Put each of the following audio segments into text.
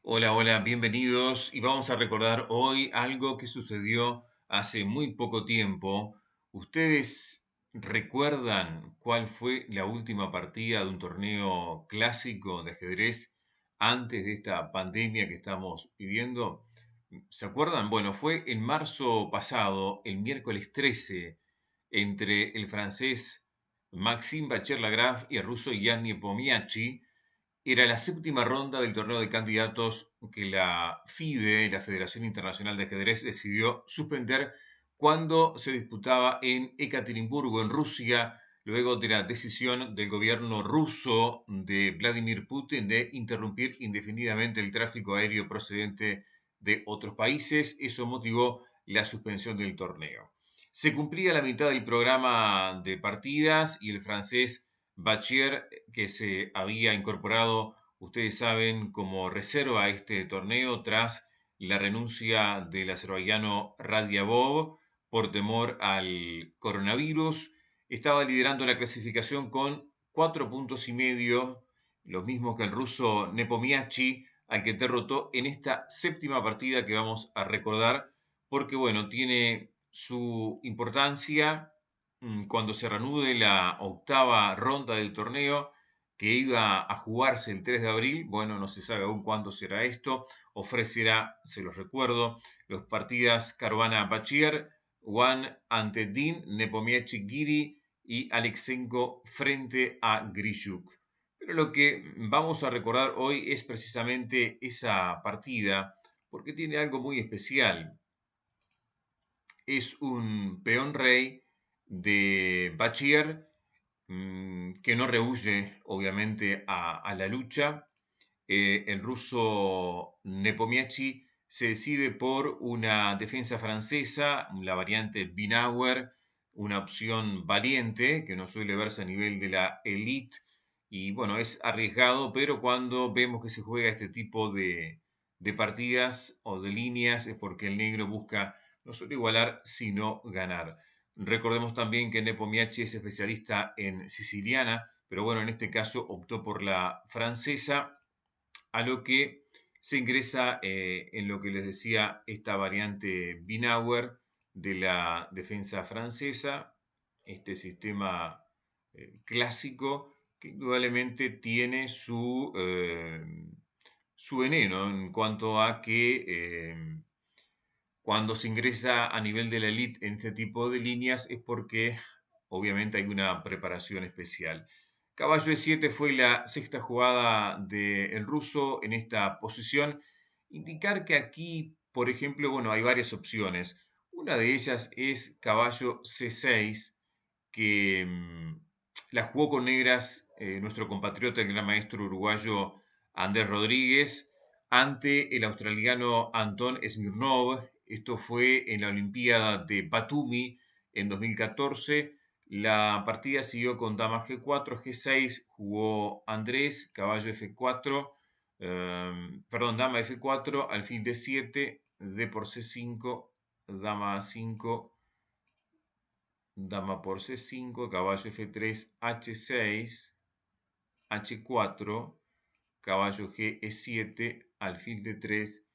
Hola, hola, bienvenidos y vamos a recordar hoy algo que sucedió hace muy poco tiempo. ¿Ustedes recuerdan cuál fue la última partida de un torneo clásico de ajedrez antes de esta pandemia que estamos viviendo? ¿Se acuerdan? Bueno, fue en marzo pasado, el miércoles 13, entre el francés Maxime Bacher-Lagrave y el ruso Yanni Nepomniachtchi. Era la séptima ronda del torneo de candidatos que la FIDE, la Federación Internacional de Ajedrez, decidió suspender cuando se disputaba en Ekaterimburgo, en Rusia, luego de la decisión del gobierno ruso de Vladimir Putin de interrumpir indefinidamente el tráfico aéreo procedente de otros países. Eso motivó la suspensión del torneo. Se cumplía la mitad del programa de partidas y el francés Bachier, que se había incorporado, ustedes saben, como reserva a este torneo tras la renuncia del azerbaiyano Radiabov por temor al coronavirus. Estaba liderando la clasificación con 4,5 puntos, los mismos que el ruso Nepomniachtchi, al que derrotó en esta séptima partida que vamos a recordar, porque bueno, tiene su importancia cuando se reanude la octava ronda del torneo que iba a jugarse el 3 de abril. Bueno, no se sabe aún cuándo será esto. Ofrecerá, se los recuerdo, los partidas Caruana Bachir, Juan ante Dean, Nepomniachtchi Giri y Alexenko frente a Grishuk. Pero lo que vamos a recordar hoy es precisamente esa partida, porque tiene algo muy especial. Es un peón rey de Bachir que no rehuye, obviamente, a la lucha. El ruso Nepomniachtchi se decide por una defensa francesa, la variante Binauer, una opción valiente que no suele verse a nivel de la elite. Y bueno, es arriesgado, pero cuando vemos que se juega este tipo de partidas o de líneas es porque el negro busca no solo igualar, sino ganar. Recordemos también que Nepomniachtchi es especialista en siciliana, pero bueno, en este caso optó por la francesa, a lo que se ingresa en lo que les decía esta variante Binauer de la defensa francesa, este sistema clásico que indudablemente tiene su veneno en cuanto a que cuando se ingresa a nivel de la elite en este tipo de líneas es porque obviamente hay una preparación especial. Caballo E7 fue la sexta jugada del ruso en esta posición. Indicar que aquí, por ejemplo, bueno, hay varias opciones. Una de ellas es caballo C6, que la jugó con negras nuestro compatriota, el gran maestro uruguayo Andrés Rodríguez, ante el australiano Anton Smirnov. Esto fue en la Olimpiada de Batumi en 2014. La partida siguió con dama G4, G6, jugó Andrés, caballo F4, perdón, dama F4, alfil D7, D por C5, dama A5, dama por C5, caballo F3, H6, H4, caballo G E7, alfil D3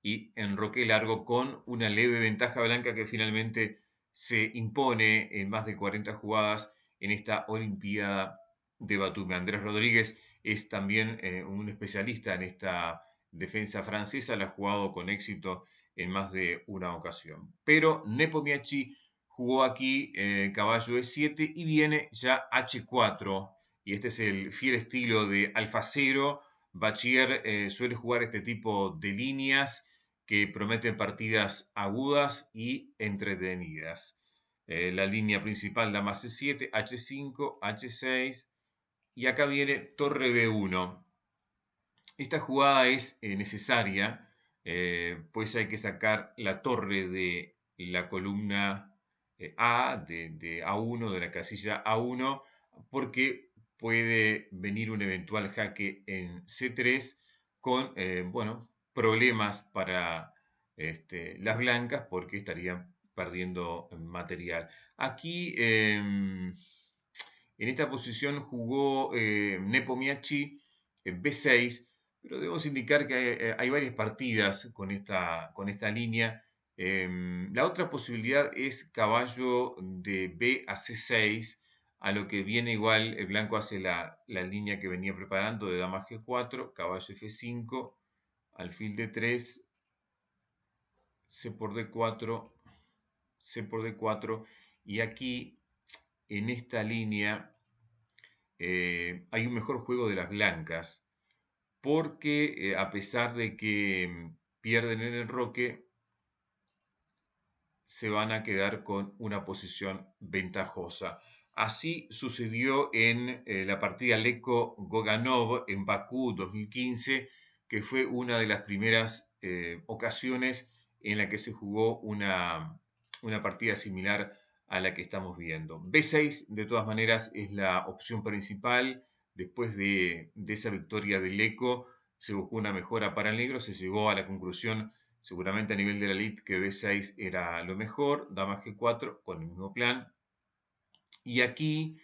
y enroque largo con una leve ventaja blanca que finalmente se impone en más de 40 jugadas en esta Olimpiada de Batumi. Andrés Rodríguez es también un especialista en esta defensa francesa, la ha jugado con éxito en más de una ocasión. Pero Nepomniachtchi jugó aquí caballo E7 y viene ya H4, y este es el fiel estilo de Alfacero. Bachier suele jugar este tipo de líneas que prometen partidas agudas y entretenidas. La línea principal, dama C7, H5, H6 y acá viene torre B1. Esta jugada es necesaria, pues hay que sacar la torre de la columna A, de A1, de la casilla A1, porque puede venir un eventual jaque en C3 con, bueno, problemas para las blancas porque estarían perdiendo material. Aquí, en esta posición jugó Nepomniachtchi B6, pero debemos indicar que hay varias partidas con esta línea. La otra posibilidad es caballo de B a C6, a lo que viene igual, el blanco hace la línea que venía preparando de dama G4, caballo F5, alfil D3, C por D4, C por D4, y aquí en esta línea hay un mejor juego de las blancas, porque a pesar de que pierden en el roque, se van a quedar con una posición ventajosa. Así sucedió en la partida Leko-Goganov en Bakú 2015, que fue una de las primeras ocasiones en la que se jugó una partida similar a la que estamos viendo. B6, de todas maneras, es la opción principal. Después de esa victoria de Leko, se buscó una mejora para el negro, se llegó a la conclusión seguramente a nivel de la elite que B6 era lo mejor, dama G4 con el mismo plan. Y aquí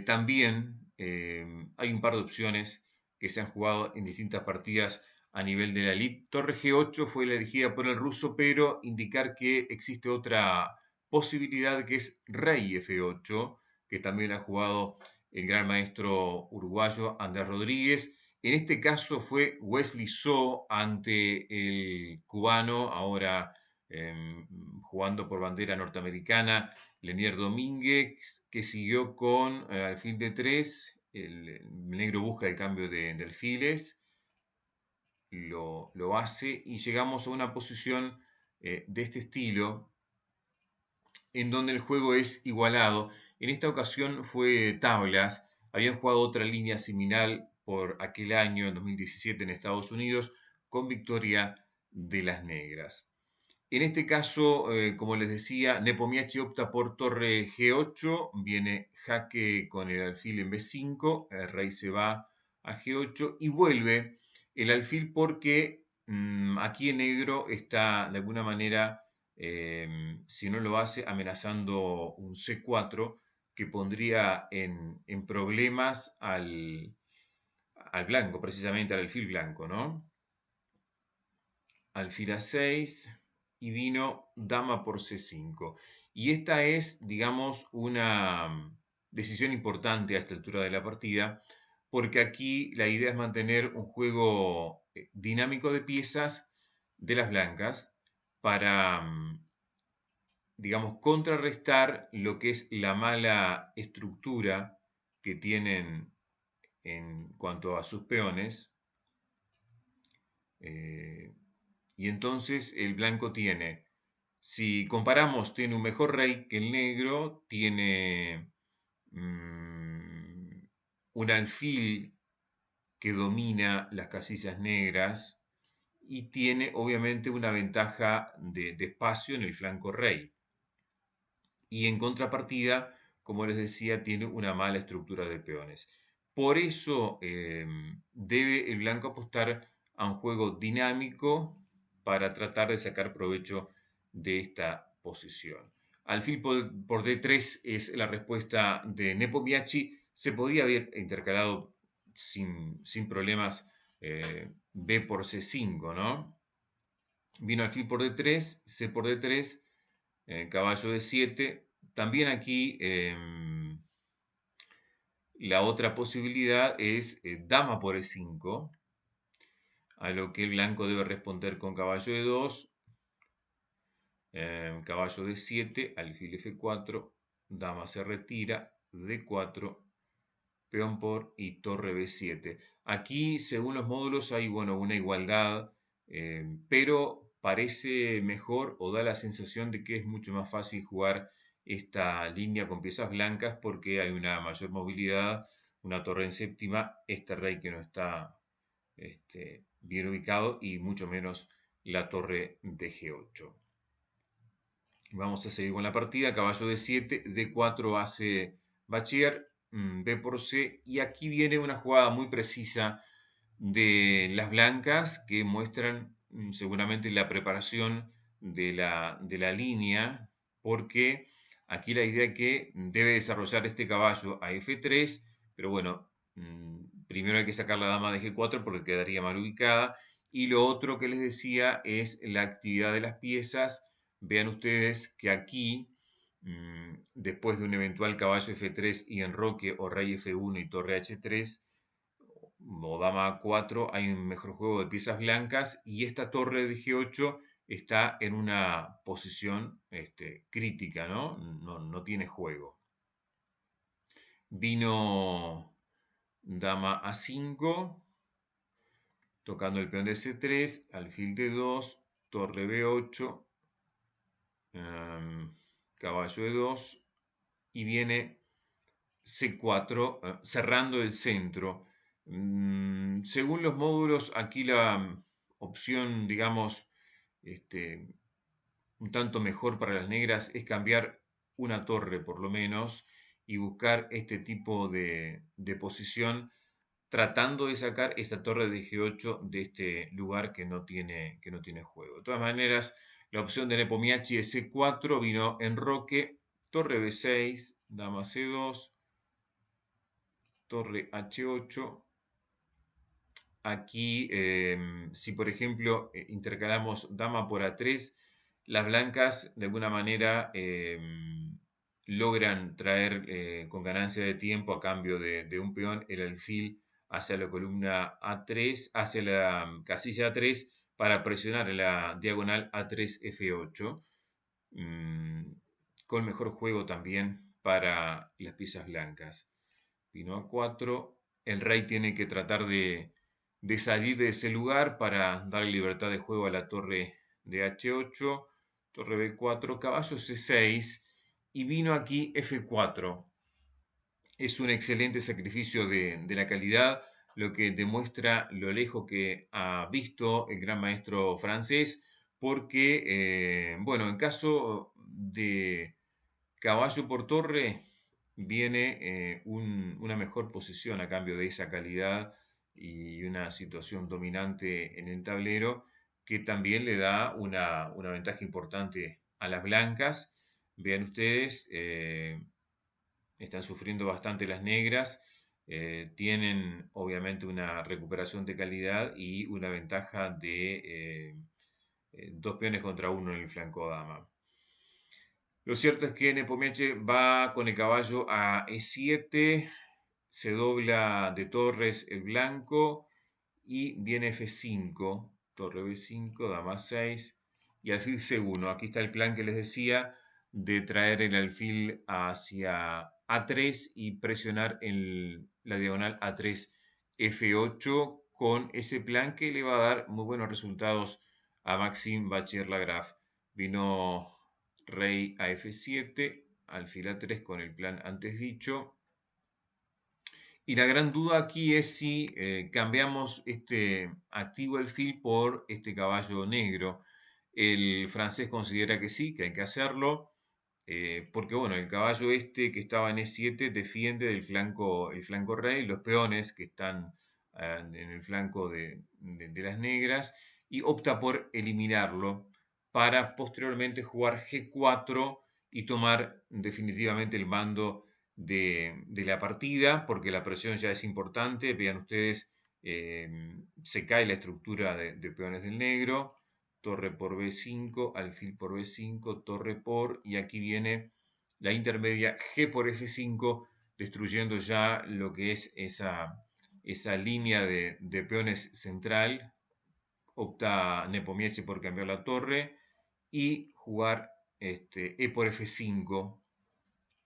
también hay un par de opciones que se han jugado en distintas partidas a nivel de la elite. Torre G8 fue la elegida por el ruso, pero indicar que existe otra posibilidad que es Rey F8, que también ha jugado el gran maestro uruguayo Andrés Rodríguez. En este caso fue Wesley So ante el cubano, ahora jugando por bandera norteamericana, Lenier Domínguez, que siguió con alfil de 3. El negro busca el cambio de alfiles, lo hace y llegamos a una posición de este estilo en donde el juego es igualado. En esta ocasión fue tablas, habían jugado otra línea similar por aquel año, en 2017, en Estados Unidos, con victoria de las negras. En este caso, como les decía, Nepomniachtchi opta por torre G8, viene jaque con el alfil en B5, el rey se va a G8 y vuelve el alfil porque aquí en negro está de alguna manera, si no lo hace, amenazando un C4 que pondría en problemas al blanco, precisamente al alfil blanco, ¿no? Alfil A6 y vino dama por C5. Y esta es, digamos, una decisión importante a esta altura de la partida, porque aquí la idea es mantener un juego dinámico de piezas de las blancas para, digamos, contrarrestar lo que es la mala estructura que tienen en cuanto a sus peones. Y entonces el blanco tiene, si comparamos, tiene un mejor rey que el negro, tiene un alfil que domina las casillas negras y tiene obviamente una ventaja de espacio en el flanco rey. Y en contrapartida, como les decía, tiene una mala estructura de peones. Por eso debe el blanco apostar a un juego dinámico para tratar de sacar provecho de esta posición. Alfil por D3 es la respuesta de Nepomniachtchi. Se podría haber intercalado sin problemas B por C5, ¿no? Vino alfil por D3, C por D3, caballo D7. También aquí la otra posibilidad es dama por E5, a lo que el blanco debe responder con caballo D2, caballo D7, alfil F4, dama se retira, D4, peón por y torre B7. Aquí, según los módulos, hay bueno, una igualdad, pero parece mejor o da la sensación de que es mucho más fácil jugar esta línea con piezas blancas porque hay una mayor movilidad, una torre en séptima, este rey que no está bien ubicado y mucho menos la torre de G8. Vamos a seguir con la partida, caballo D7, D4 hace Bachier, B por C, y aquí viene una jugada muy precisa de las blancas que muestran seguramente la preparación de la línea, porque aquí la idea es que debe desarrollar este caballo a F3, pero bueno, primero hay que sacar la dama de G4 porque quedaría mal ubicada. Y lo otro que les decía es la actividad de las piezas. Vean ustedes que aquí, después de un eventual caballo F3 y enroque, o rey F1 y torre H3, o dama A4, hay un mejor juego de piezas blancas y esta torre de G8 está en una posición crítica, ¿no? No tiene juego. Vino dama A5, tocando el peón de C3, alfil D2, torre B8, caballo E2 y viene C4, cerrando el centro. Según los módulos, aquí la opción, digamos, un tanto mejor para las negras es cambiar una torre por lo menos y buscar este tipo de posición tratando de sacar esta torre de G8 de este lugar que no tiene juego. De todas maneras, la opción de Nepomniachtchi es C4, vino enroque, torre B6, dama C2, torre H8. Aquí, si por ejemplo intercalamos dama por A3, las blancas de alguna manera logran traer con ganancia de tiempo a cambio de un peón el alfil hacia la columna A3, hacia la casilla A3 para presionar en la diagonal A3 F8, con mejor juego también para las piezas blancas. Vino A4, el rey tiene que tratar de salir de ese lugar para darle libertad de juego a la torre de H8, torre B4, caballo C6 y vino aquí F4. Es un excelente sacrificio de la calidad, lo que demuestra lo lejos que ha visto el gran maestro francés, porque, bueno, en caso de caballo por torre, viene una mejor posición a cambio de esa calidad y una situación dominante en el tablero que también le da una ventaja importante a las blancas. Vean ustedes, están sufriendo bastante las negras, tienen obviamente una recuperación de calidad y una ventaja de 2 peones contra 1 en el flanco dama. Lo cierto es que Nepomniachtchi va con el caballo a E7, se dobla de torres el blanco y viene F5, torre B5, dama 6 y alfil C1. Aquí está el plan que les decía de traer el alfil hacia A3 y presionar en la diagonal A3 F8 con ese plan que le va a dar muy buenos resultados a Maxime Vachier-Lagrave. Vino rey a F7, alfil A3 con el plan antes dicho. Y la gran duda aquí es si cambiamos este activo alfil por este caballo negro. El francés considera que sí, que hay que hacerlo, porque bueno, el caballo que estaba en E7 defiende el flanco rey, los peones que están en el flanco de las negras, y opta por eliminarlo para posteriormente jugar G4 y tomar definitivamente el mando de la partida, porque la presión ya es importante. Vean ustedes, se cae la estructura de peones del negro, torre por B5, alfil por B5, torre por, y aquí viene la intermedia G por F5, destruyendo ya lo que es esa línea de peones central. Opta Nepomniachtchi por cambiar la torre y jugar E por F5.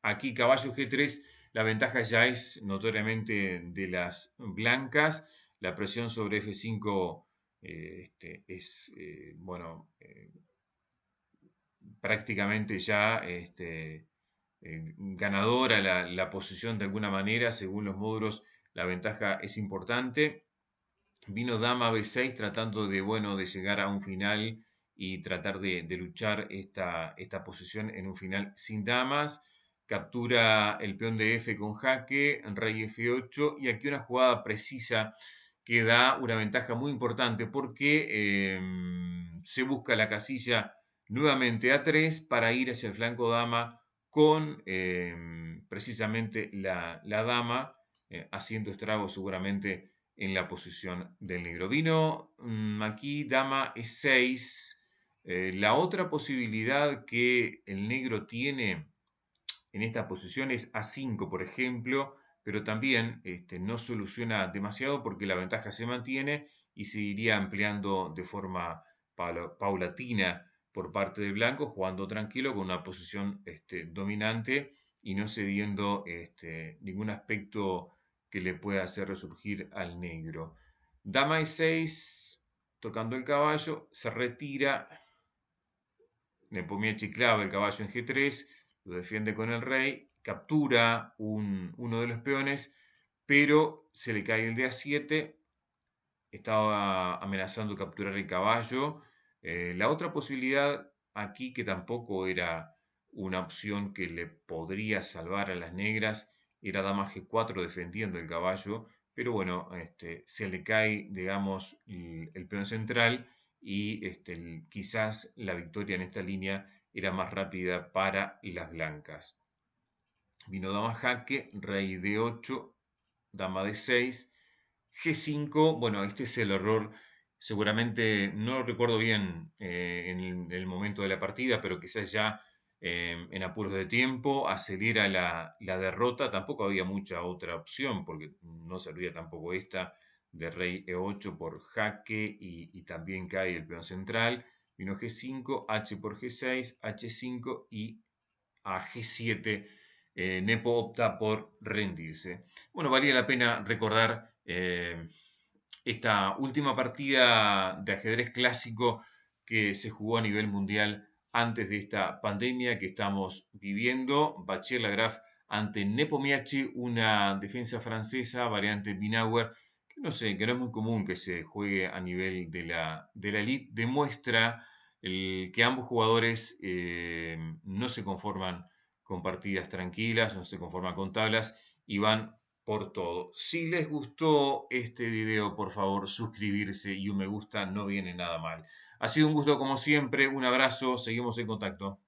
Aquí caballo G3, la ventaja ya es notoriamente de las blancas. La presión sobre F5 es, bueno, prácticamente ya ganadora la posición de alguna manera. Según los módulos, la ventaja es importante. Vino dama B6 tratando de, bueno, de llegar a un final y tratar de luchar esta posición en un final sin damas. Captura el peón de F con jaque, rey F8 y aquí una jugada precisa que da una ventaja muy importante porque se busca la casilla nuevamente A3 para ir hacia el flanco dama con precisamente la dama haciendo estragos seguramente en la posición del negro. Vino aquí dama E6. La otra posibilidad que el negro tiene en esta posición es A5, por ejemplo, pero también no soluciona demasiado porque la ventaja se mantiene y se iría ampliando de forma paulatina por parte del blanco, jugando tranquilo con una posición dominante y no cediendo ningún aspecto que le pueda hacer resurgir al negro. Dama E6, tocando el caballo, se retira. Nepomniachtchi clava el caballo en G3, lo defiende con el rey, captura uno de los peones, pero se le cae el de A7, estaba amenazando capturar el caballo. La otra posibilidad aquí, que tampoco era una opción que le podría salvar a las negras, era dama G4 defendiendo el caballo, pero bueno, se le cae, digamos, el peón central y quizás la victoria en esta línea era más rápida para las blancas. Vino dama jaque, rey D8, dama D6, G5. Bueno, este es el error, seguramente no lo recuerdo bien en el momento de la partida, pero quizás ya en apuros de tiempo acelera la derrota. Tampoco había mucha otra opción porque no servía tampoco esta de rey E8 por jaque y también cae el peón central. Vino G5, H por G6, H5 y a G7. Nepo opta por rendirse. Bueno, valía la pena recordar esta última partida de ajedrez clásico que se jugó a nivel mundial antes de esta pandemia que estamos viviendo. Bachir-Lagrave ante Nepomniachtchi, una defensa francesa, variante Binauer, que no sé, que no es muy común que se juegue a nivel de la elite. Demuestra que ambos jugadores no se conforman con partidas tranquilas, no se conforman con tablas y van por todo. Si les gustó este video, por favor, suscribirse y un me gusta no viene nada mal. Ha sido un gusto como siempre, un abrazo, seguimos en contacto.